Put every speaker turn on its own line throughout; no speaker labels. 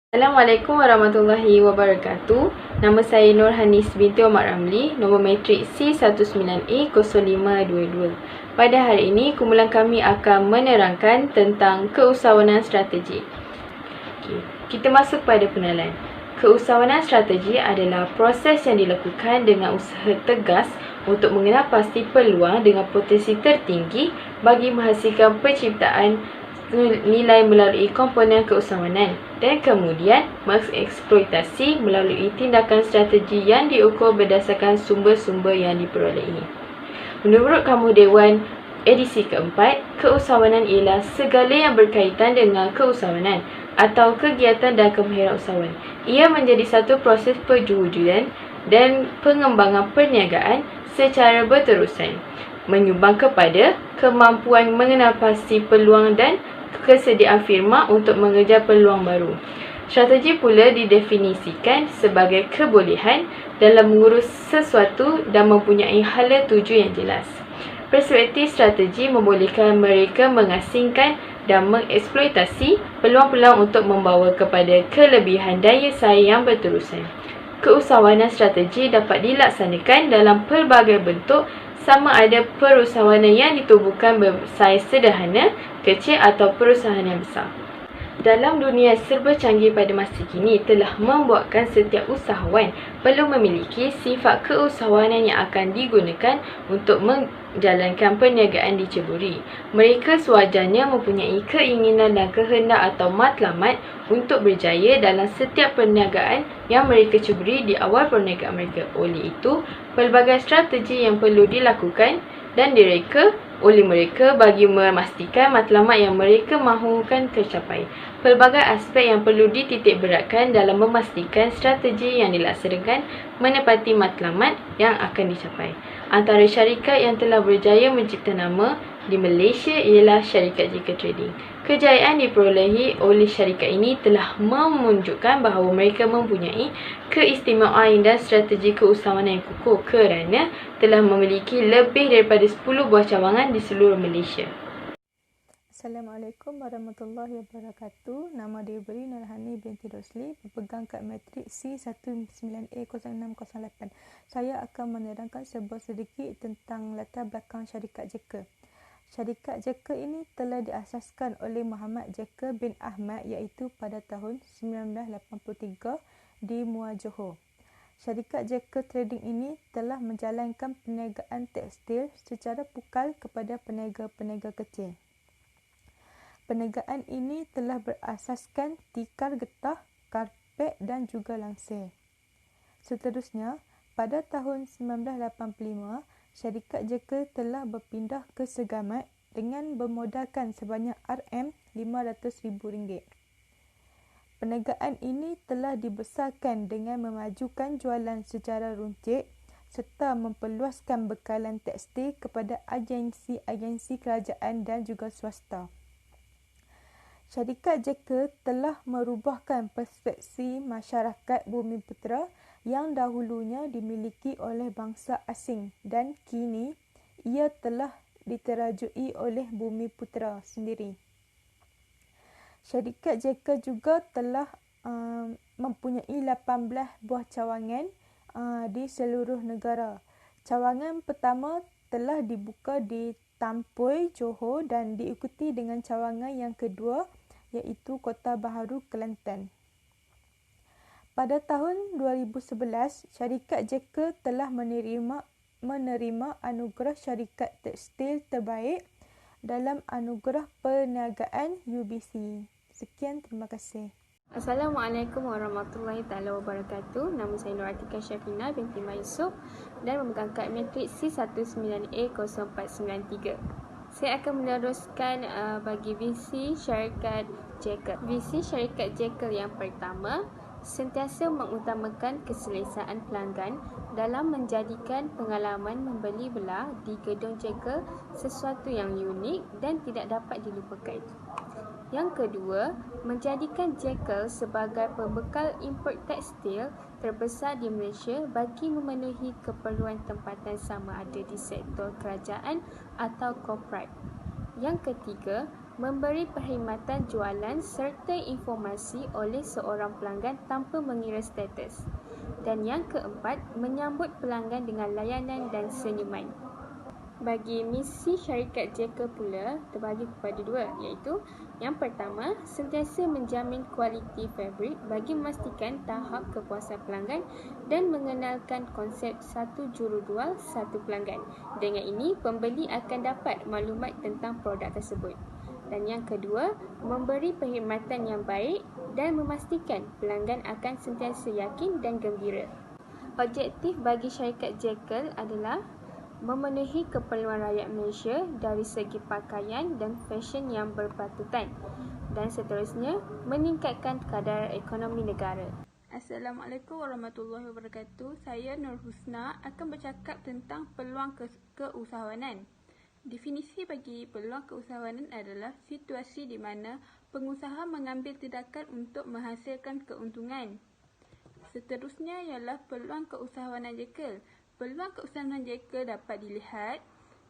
Assalamualaikum warahmatullahi wabarakatuh. Nama saya Nurhanis binti Omar Ramli, nombor matrik C19A0522. Pada hari ini, kumpulan kami akan menerangkan tentang keusahawanan strategi. Kita masuk pada pengenalan. Keusahawanan strategi adalah proses yang dilakukan dengan usaha tegas untuk mengenal pasti peluang dengan potensi tertinggi bagi menghasilkan penciptaan nilai melalui komponen keusahawanan dan kemudian mengeksploitasi melalui tindakan strategi yang diukur berdasarkan sumber-sumber yang diperolehi. Menurut Kamu Dewan edisi keempat, keusahawanan ialah segala yang berkaitan dengan keusahawanan atau kegiatan dan kemahiran usahawan. Ia menjadi satu proses perwujudan dan pengembangan perniagaan secara berterusan, menyumbang kepada kemampuan mengenal pasti peluang dan kesediaan firma untuk mengejar peluang baru. Strategi pula didefinisikan sebagai kebolehan dalam mengurus sesuatu dan mempunyai hala tuju yang jelas. Perspektif strategi membolehkan mereka mengasingkan dan mengeksploitasi peluang-peluang untuk membawa kepada kelebihan daya saing yang berterusan. Keusahawanan strategi dapat dilaksanakan dalam pelbagai bentuk, sama ada perusahawanan yang ditubuhkan bersaiz sederhana, kecil atau perusahaan yang besar. Dalam dunia serba canggih pada masa kini telah membuatkan setiap usahawan perlu memiliki sifat keusahawanan yang akan digunakan untuk menjalankan perniagaan diceburi. Mereka sewajarnya mempunyai keinginan dan kehendak atau matlamat untuk berjaya dalam setiap perniagaan yang mereka ceburi di awal perniagaan mereka. Oleh itu, pelbagai strategi yang perlu dilakukan dan direka oleh mereka bagi memastikan matlamat yang mereka mahukan tercapai. Pelbagai aspek yang perlu dititik beratkan dalam memastikan strategi yang dilaksanakan menepati matlamat yang akan dicapai. Antara syarikat yang telah berjaya mencipta nama di Malaysia ialah syarikat JK Trading. Kejayaan diperolehi oleh syarikat ini telah menunjukkan bahawa mereka mempunyai keistimewaan dan strategi keusahawanan yang kukuh kerana telah memiliki lebih daripada 10 buah cawangan di seluruh Malaysia.
Assalamualaikum warahmatullahi wabarakatuh. Nama diberi Nurhani binti Rosli, berpegang kad matrik C19A0608. Saya akan menerangkan sebuah sedikit tentang latar belakang syarikat JK. Syarikat JK ini telah diasaskan oleh Muhammad JK bin Ahmad iaitu pada tahun 1983 di Muar Johor. Syarikat JK Trading ini telah menjalankan perniagaan tekstil secara pukal kepada peniaga-peniaga kecil. Perniagaan ini telah berasaskan tikar getah, karpet dan juga langsir. Seterusnya, pada tahun 1985, syarikat JK telah berpindah ke Segamat dengan bermodalkan sebanyak RM500,000. Perniagaan ini telah dibesarkan dengan memajukan jualan secara runcit serta memperluaskan bekalan tekstil kepada agensi-agensi kerajaan dan juga swasta. Syarikat JK telah merubahkan persepsi masyarakat Bumiputera yang dahulunya dimiliki oleh bangsa asing dan kini ia telah diterajui oleh Bumiputera sendiri. Syarikat JK juga telah mempunyai 18 buah cawangan di seluruh negara. Cawangan pertama telah dibuka di Tampoi, Johor dan diikuti dengan cawangan yang kedua iaitu Kota Baharu, Kelantan. Pada tahun 2011, syarikat JK telah menerima anugerah syarikat tekstil terbaik dalam anugerah perniagaan UBC. Sekian, terima kasih.
Assalamualaikum warahmatullahi wabarakatuh. Nama saya Nur Atika Syafina binti Maisuk dan memegang kad matrik C19A0493. Saya akan meneruskan bagi visi syarikat JK. Visi syarikat JK yang pertama, sentiasa mengutamakan keselesaan pelanggan dalam menjadikan pengalaman membeli belah di gedung JK sesuatu yang unik dan tidak dapat dilupakan. Yang kedua, menjadikan JK sebagai pembekal import tekstil terbesar di Malaysia bagi memenuhi keperluan tempatan sama ada di sektor kerajaan atau korporat. Yang ketiga, memberi perkhidmatan jualan serta informasi oleh seorang pelanggan tanpa mengira status. Dan yang keempat, menyambut pelanggan dengan layanan dan senyuman. Bagi misi syarikat Jekyll pula terbagi kepada dua, iaitu yang pertama, sentiasa menjamin kualiti fabrik bagi memastikan tahap kepuasan pelanggan dan mengenalkan konsep satu jurujual satu pelanggan. Dengan ini, pembeli akan dapat maklumat tentang produk tersebut. Dan yang kedua, memberi perkhidmatan yang baik dan memastikan pelanggan akan sentiasa yakin dan gembira. Objektif bagi syarikat Jekyll adalah memenuhi keperluan rakyat Malaysia dari segi pakaian dan fashion yang berpatutan, dan seterusnya meningkatkan kadar ekonomi negara. Assalamualaikum warahmatullahi wabarakatuh. Saya Nur Husna akan bercakap tentang peluang keusahawanan. Definisi bagi peluang keusahawanan adalah situasi di mana pengusaha mengambil tindakan untuk menghasilkan keuntungan. Seterusnya ialah peluang keusahawanan Jekyll. Peluang keusahawanan Jekyll dapat dilihat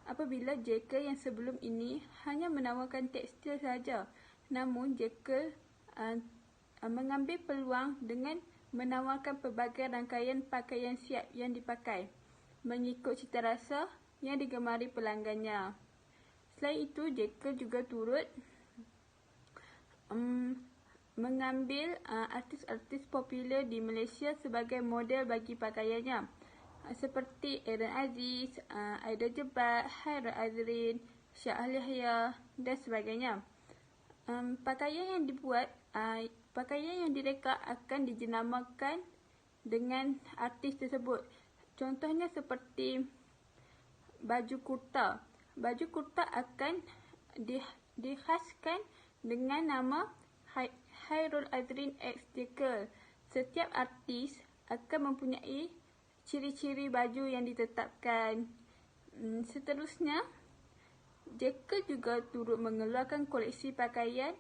apabila Jekyll yang sebelum ini hanya menawarkan tekstil sahaja. Namun Jekyll mengambil peluang dengan menawarkan pelbagai rangkaian pakaian siap yang dipakai mengikut cita rasa yang digemari pelanggannya. Selain itu, Jekyll juga turut mengambil artis-artis popular di Malaysia sebagai model bagi pakaiannya, seperti Aaron Aziz, Aida Jebat, Hairul Azrin, Syah Yahya dan sebagainya. Pakaian yang direka akan dijenamakan dengan artis tersebut. Contohnya seperti baju kurta. Baju kurta akan dikhaskan dengan nama Hairul Azrin X Jekyll. Setiap artis akan mempunyai ciri-ciri baju yang ditetapkan. Seterusnya, Jekyll juga turut mengeluarkan koleksi pakaian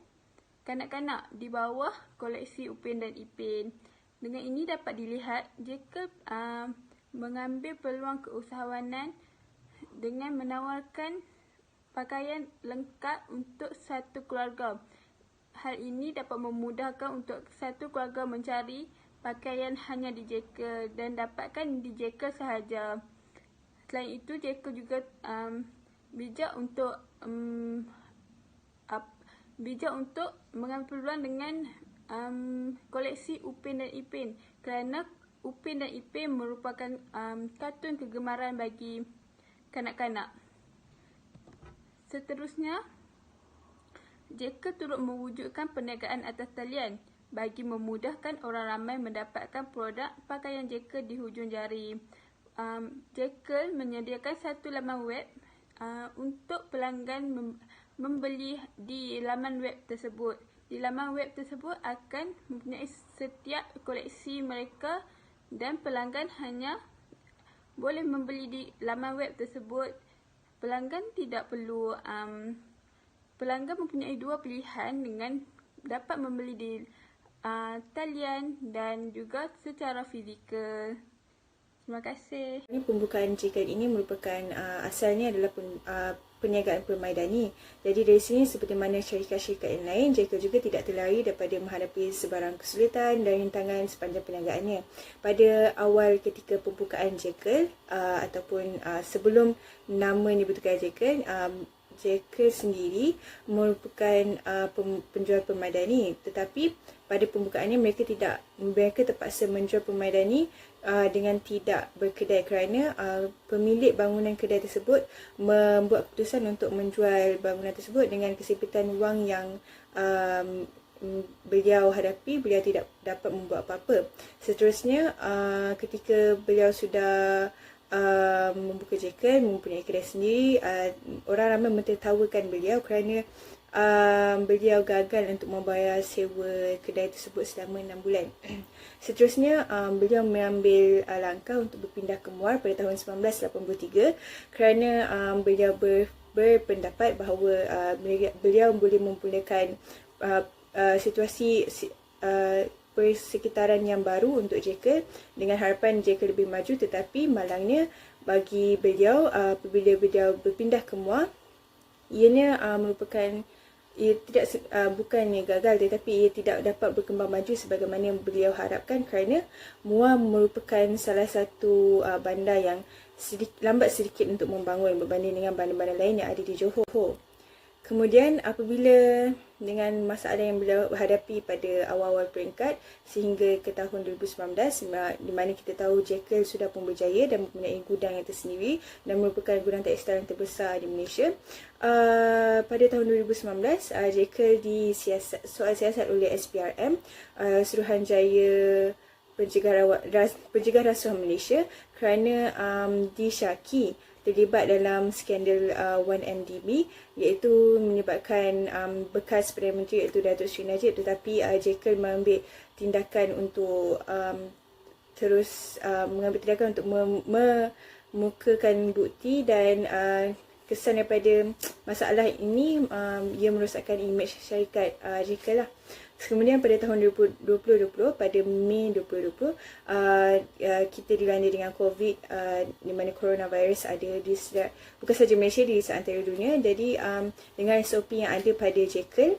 kanak-kanak di bawah koleksi Upin dan Ipin. Dengan ini dapat dilihat Jekyll mengambil peluang keusahawanan dengan menawarkan pakaian lengkap untuk satu keluarga. Hal ini dapat memudahkan untuk satu keluarga mencari pakaian hanya di Jekyll dan dapatkan di Jekyll sahaja. Selain itu, Jekyll juga bijak untuk mengambil peluang dengan koleksi Upin dan Ipin, kerana Upin dan Ipin merupakan kartun kegemaran bagi kanak-kanak. Seterusnya, Jekyll turut mewujudkan perniagaan atas talian bagi memudahkan orang ramai mendapatkan produk pakaian Jekyll di hujung jari. Jekyll menyediakan satu laman web untuk pelanggan membeli di laman web tersebut. Di laman web tersebut akan mempunyai setiap koleksi mereka dan pelanggan hanya boleh membeli di laman web tersebut. Pelanggan tidak perlu pelanggan mempunyai dua pilihan dengan dapat membeli di talian dan juga secara fizikal. Terima kasih.
Pembukaan Jekyll ini merupakan asalnya adalah perniagaan permaidani. Jadi dari sini, seperti mana syarikat-syarikat yang lain, Jekyll juga tidak terlari daripada menghadapi sebarang kesulitan dan rintangan sepanjang perniagaannya. Pada awal ketika pembukaan Jekyll ataupun sebelum nama dibentukkan Jekyll, Jekyll sendiri merupakan penjual permaidani, tetapi pada pembukaannya mereka terpaksa menjual permaidani dengan tidak berkedai kerana pemilik bangunan kedai tersebut membuat keputusan untuk menjual bangunan tersebut dengan kesempitan wang yang beliau hadapi. Beliau tidak dapat membuat apa-apa. Seterusnya, ketika beliau sudah membuka Jekyll, mempunyai kedai sendiri, orang ramai mentertawakan beliau kerana beliau gagal untuk membayar sewa kedai tersebut selama 6 bulan. Seterusnya, beliau mengambil langkah untuk berpindah ke Muar pada tahun 1983 kerana beliau berpendapat bahawa beliau boleh memulakan situasi persekitaran yang baru untuk Jekyll dengan harapan Jekyll lebih maju. Tetapi malangnya bagi beliau, apabila beliau berpindah ke Muar, ianya merupakan bukannya gagal, tetapi ia tidak dapat berkembang maju sebagaimana beliau harapkan kerana Muar merupakan salah satu bandar yang lambat sedikit untuk membangun berbanding dengan bandar-bandar lain yang ada di Johor. Kemudian apabila dengan masalah yang beliau hadapi pada awal-awal peringkat sehingga ke tahun 2019, di mana kita tahu Jekyll sudah pun berjaya dan mempunyai gudang yang tersendiri dan merupakan gudang tekstil yang terbesar di Malaysia. Pada tahun 2019, Jekyll soal siasat oleh SPRM, Suruhanjaya Pencegah Rasuah Malaysia, kerana disyaki terlibat dalam skandal 1MDB, iaitu menyebabkan bekas Perdana Menteri iaitu Datuk Seri Najib, tetapi Jekyll mengambil tindakan untuk mengambil tindakan untuk memukakan bukti dan kesan daripada masalah ini ia merosakkan imej syarikat Jekyll lah. Kemudian pada tahun 2020, pada Mei 2020, kita dilanda dengan COVID, di mana coronavirus ada bukan saja Malaysia, di seantero dunia. Jadi dengan SOP yang ada pada Jekyll,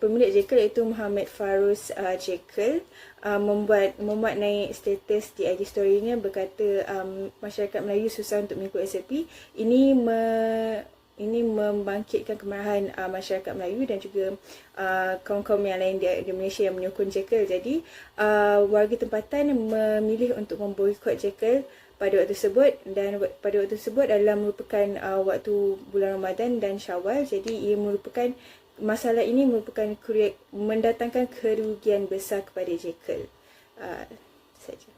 pemilik Jekyll iaitu Muhammad Farus Jekyll membuat naik status di IG story-nya berkata masyarakat Melayu susah untuk mengikut SOP. Ini membangkitkan kemarahan masyarakat Melayu dan juga kaum-kaum yang lain di Malaysia yang menyokong Jekyll. Jadi warga tempatan memilih untuk memboikot Jekyll pada waktu tersebut, dan pada waktu tersebut adalah merupakan waktu bulan Ramadan dan Syawal. Jadi masalah ini merupakan mendatangkan kerugian besar kepada Jekyll. Saja.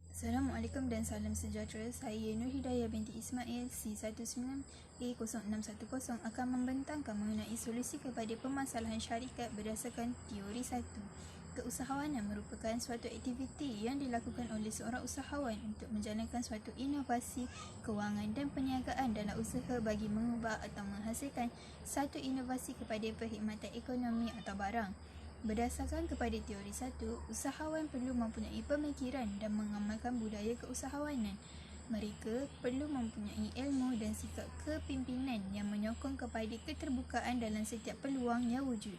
Assalamualaikum dan salam sejahtera. Saya Nur Hidayah binti Ismail C19A0610 akan membentangkan mengenai solusi kepada permasalahan syarikat berdasarkan teori 1. Keusahawanan merupakan suatu aktiviti yang dilakukan oleh seorang usahawan untuk menjalankan suatu inovasi kewangan dan perniagaan dalam usaha bagi mengubah atau menghasilkan satu inovasi kepada perkhidmatan ekonomi atau barang. Berdasarkan kepada teori 1, usahawan perlu mempunyai pemikiran dan mengamalkan budaya keusahawanan. Mereka perlu mempunyai ilmu dan sikap kepimpinan yang menyokong kepada keterbukaan dalam setiap peluang yang wujud.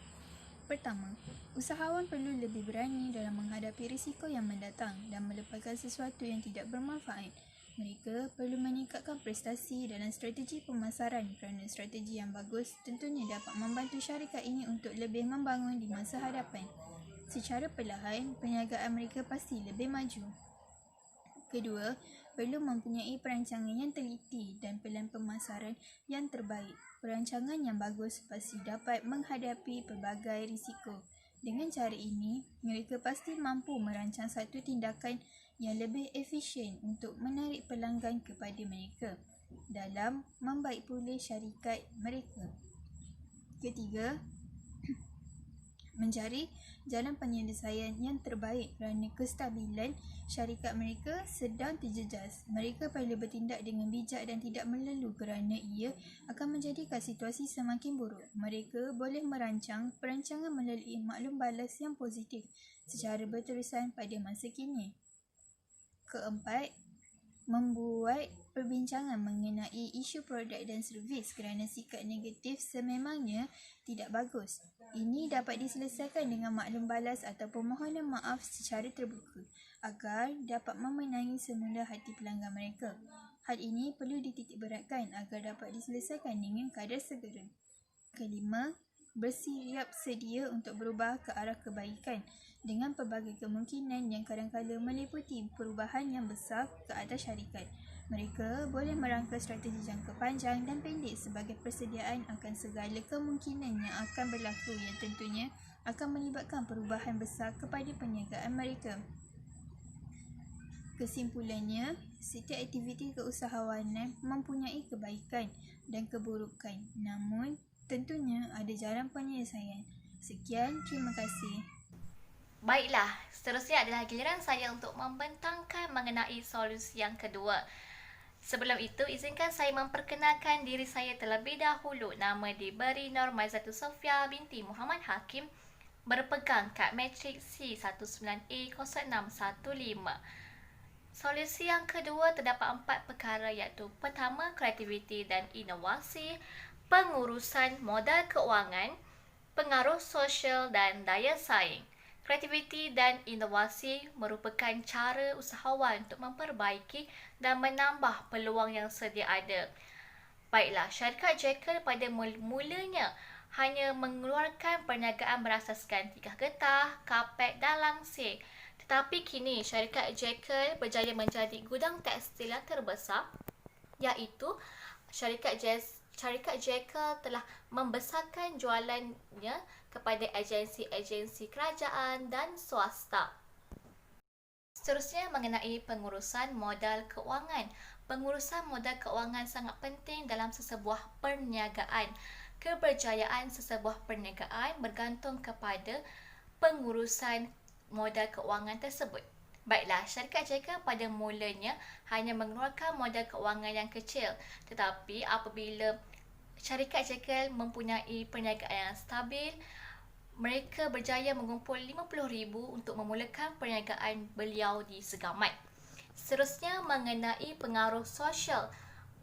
Pertama, usahawan perlu lebih berani dalam menghadapi risiko yang mendatang dan melepaskan sesuatu yang tidak bermanfaat. Mereka perlu meningkatkan prestasi dalam strategi pemasaran kerana strategi yang bagus tentunya dapat membantu syarikat ini untuk lebih membangun di masa hadapan. Secara perlahan, perniagaan mereka pasti lebih maju. Kedua, perlu mempunyai perancangan yang teliti dan pelan pemasaran yang terbaik. Perancangan yang bagus pasti dapat menghadapi pelbagai risiko. Dengan cara ini, mereka pasti mampu merancang satu tindakan yang lebih efisien untuk menarik pelanggan kepada mereka dalam membaik pulih syarikat mereka. Ketiga, mencari jalan penyelesaian yang terbaik kerana kestabilan syarikat mereka sedang terjejas. Mereka perlu bertindak dengan bijak dan tidak melelu kerana ia akan menjadikan situasi semakin buruk. Mereka boleh merancang perancangan melalui maklum balas yang positif secara berterusan pada masa kini. Keempat, membuat perbincangan mengenai isu produk dan servis kerana sikap negatif sememangnya tidak bagus. Ini dapat diselesaikan dengan maklum balas atau permohonan maaf secara terbuka agar dapat memenangi semula hati pelanggan mereka. Hal ini perlu dititikberatkan agar dapat diselesaikan dengan kadar segera. Kelima, bersiap sedia untuk berubah ke arah kebaikan dengan pelbagai kemungkinan yang kadang-kadang meliputi perubahan yang besar ke atas syarikat. Mereka boleh merangka strategi jangka panjang dan pendek sebagai persediaan akan segala kemungkinan yang akan berlaku yang tentunya akan melibatkan perubahan besar kepada perniagaan mereka. Kesimpulannya, setiap aktiviti keusahawanan mempunyai kebaikan dan keburukan, namun tentunya ada jalan penyelesaian. Sekian, terima kasih.
Baiklah, seterusnya adalah giliran saya untuk membentangkan mengenai solusi yang kedua. Sebelum itu, izinkan saya memperkenalkan diri saya terlebih dahulu. Nama diberi Nur Maizatul Sofia binti Muhammad Hakim, berpegang kad matrik C19A0615. Solusi yang kedua terdapat 4 perkara, iaitu pertama, kreativiti dan inovasi. pengurusan modal keuangan, pengaruh sosial dan daya saing. Kreativiti dan inovasi merupakan cara usahawan untuk memperbaiki dan menambah peluang yang sedia ada. Baiklah, syarikat Jekyll pada mulanya hanya mengeluarkan perniagaan berasaskan tiga getah, kapet dan langsir. Tetapi kini syarikat Jekyll berjaya menjadi gudang tekstil yang terbesar, iaitu syarikat Jekyll telah membesarkan jualannya kepada agensi-agensi kerajaan dan swasta. Seterusnya mengenai pengurusan modal keuangan. Pengurusan modal keuangan sangat penting dalam sesebuah perniagaan. Keberjayaan sesebuah perniagaan bergantung kepada pengurusan modal keuangan tersebut. Baiklah, syarikat Jekyll pada mulanya hanya mengeluarkan modal keuangan yang kecil, tetapi apabila syarikat Jekyll mempunyai perniagaan yang stabil, mereka berjaya mengumpul RM50,000 untuk memulakan perniagaan beliau di Segamat. Seterusnya mengenai pengaruh sosial.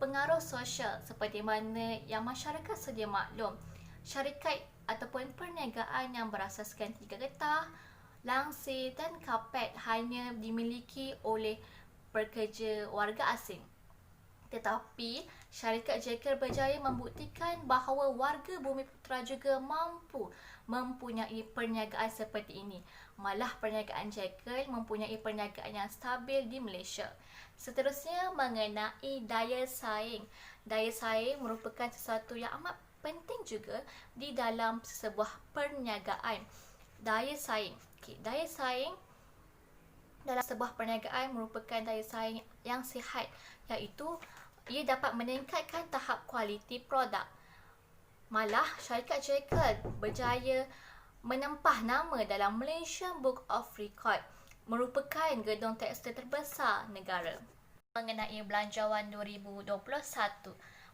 Pengaruh sosial seperti mana yang masyarakat sedia maklum, syarikat ataupun perniagaan yang berasaskan tiga getah, langsir dan kapet hanya dimiliki oleh pekerja warga asing. Tetapi syarikat Jekyll berjaya membuktikan bahawa warga Bumiputera juga mampu mempunyai perniagaan seperti ini. Malah perniagaan Jekyll mempunyai perniagaan yang stabil di Malaysia. Seterusnya mengenai daya saing. Daya saing merupakan sesuatu yang amat penting juga di dalam sebuah perniagaan. Daya saing. Daya saing dalam sebuah perniagaan merupakan daya saing yang sihat, iaitu ia dapat meningkatkan tahap kualiti produk. Malah syarikat Jekyll berjaya menempah nama dalam Malaysian Book of Record, merupakan gedung tekstil terbesar negara. Mengenai Belanjawan 2021.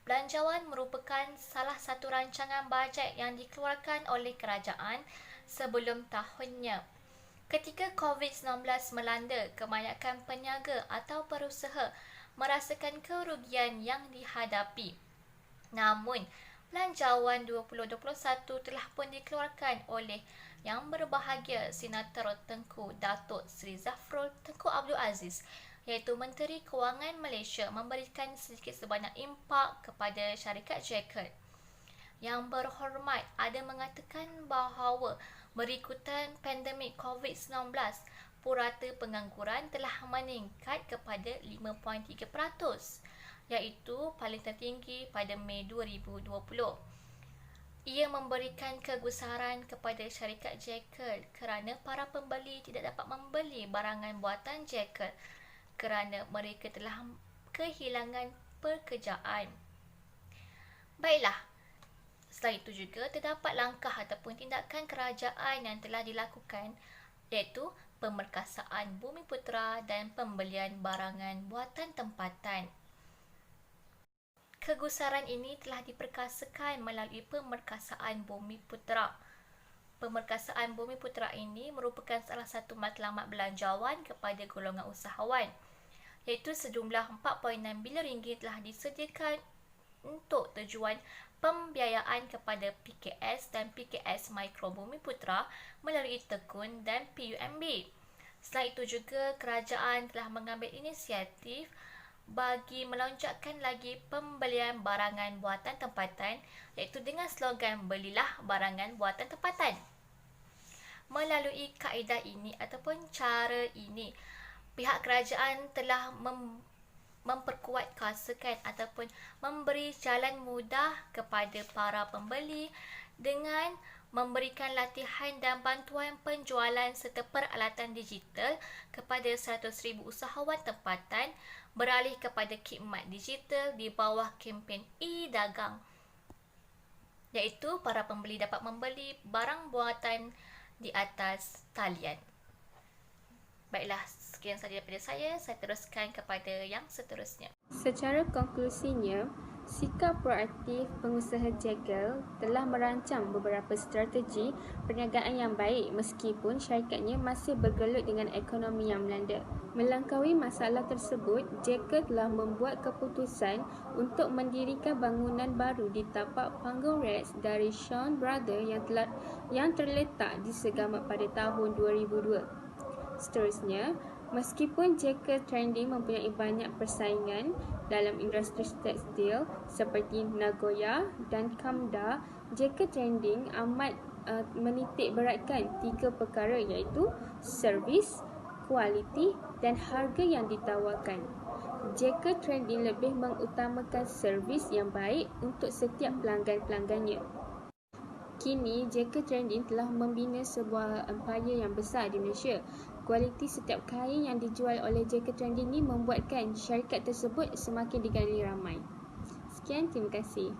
Belanjawan merupakan salah satu rancangan bajet yang dikeluarkan oleh kerajaan sebelum tahunnya. Ketika COVID-19 melanda, kebanyakan peniaga atau perusaha merasakan kerugian yang dihadapi. Namun, Belanjawan 2021 telah pun dikeluarkan oleh Yang Berbahagia Senator Tengku Datuk Seri Zafrul Tengku Abdul Aziz, iaitu Menteri Kewangan Malaysia, memberikan sedikit sebanyak impak kepada syarikat Jekyll. Yang berhormat ada mengatakan bahawa berikutan pandemik COVID-19, purata pengangguran telah meningkat kepada 5.3%, iaitu paling tertinggi pada Mei 2020. Ia memberikan kegusaran kepada syarikat Jekyll kerana para pembeli tidak dapat membeli barangan buatan Jekyll kerana mereka telah kehilangan pekerjaan. Baiklah, selain itu juga terdapat langkah ataupun tindakan kerajaan yang telah dilakukan, iaitu pemerkasaan Bumiputera dan pembelian barangan buatan tempatan. Kegusaran ini telah diperkasakan melalui pemerkasaan Bumiputera. Pemerkasaan Bumiputera ini merupakan salah satu matlamat belanjawan kepada golongan usahawan, iaitu sejumlah RM4.6 bilion telah disediakan untuk tujuan pembiayaan kepada PKS dan PKS Mikro Bumiputera melalui Tekun dan PUMB. Selain itu juga, kerajaan telah mengambil inisiatif bagi melonjakkan lagi pembelian barangan buatan tempatan, iaitu dengan slogan "Belilah barangan buatan tempatan". Melalui kaedah ini ataupun cara ini, pihak kerajaan telah memperkuat kuasakan ataupun memberi jalan mudah kepada para pembeli dengan memberikan latihan dan bantuan penjualan serta peralatan digital kepada 100,000 usahawan tempatan beralih kepada khidmat digital di bawah kempen e-dagang, iaitu para pembeli dapat membeli barang buatan di atas talian. Baiklah, sekian sahaja daripada saya teruskan kepada yang seterusnya.
Secara konklusinya,
Sikap proaktif pengusaha Jekyll telah merancang beberapa strategi perniagaan yang baik meskipun syarikatnya masih bergelut dengan ekonomi yang melanda. Melangkaui masalah tersebut, Jekyll telah membuat keputusan untuk mendirikan bangunan baru di tapak panggung Rex dari Shaw Brothers yang terletak di Segamat pada tahun 2002. Seterusnya, meskipun Jekyll Trading mempunyai banyak persaingan dalam industri tekstil seperti Nagoya dan Kamda, Jekyll Trading amat menitik beratkan 3 perkara iaitu servis, kualiti dan harga yang ditawarkan. Jekyll Trading lebih mengutamakan servis yang baik untuk setiap pelanggan-pelanggannya. Kini, Jekyll Trading telah membina sebuah empayar yang besar di Malaysia. Kualiti setiap kain yang dijual oleh Jekyll Trading ini membuatkan syarikat tersebut semakin dikenali ramai. Sekian, terima kasih.